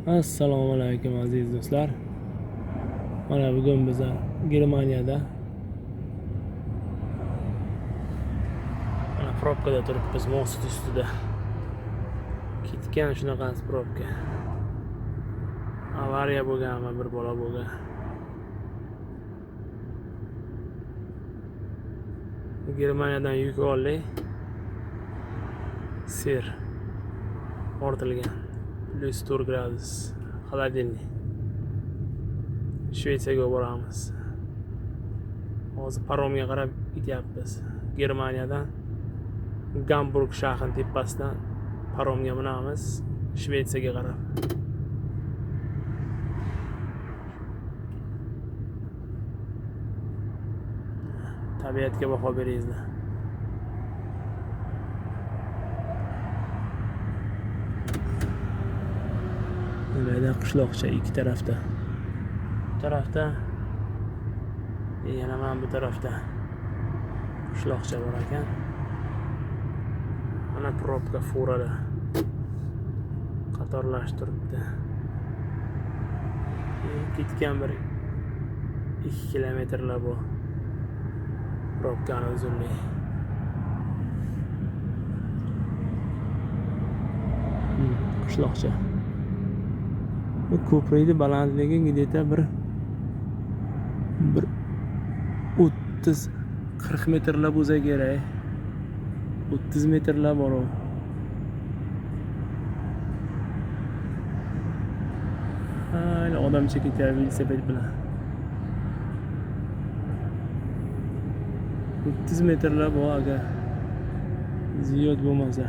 Assalomu alaykum aziz do'stlar. Mana bugun biz Germaniyada mana probkada turibmiz, most ustida. Ketgan shunaqasi probka. Avariya bo'lganmi, bir bola bo'lgan. Germaniyadan yuk oldik. Sir ortilgan. +4 gradus. Холодильник. Shvetsiyaga boramiz. Hozir paromga qarab ketyapmiz. Germaniyadan Gamburg shahrining tepasidan paromga minamiz Shvetsiyaga qarab. Tabiatga baho beringizlar. Mana qishloqcha ikki tarafda. Bu tarafda yana mana bu tarafda qishloqcha bor ekan. Mana probka furada qatorlashtiribdi. Ketgan bir 2 kilometrlar bu probkani uzunligi. Qishloqcha. Bu ko'prikning balandligi где-то bir 30-40 metrlar bo'lsa kerak. 30 metrlar bor u. Ayni odamcha ketyapti velosiped bilan. 30 metrlar bor agar ziyod bo'lmasa.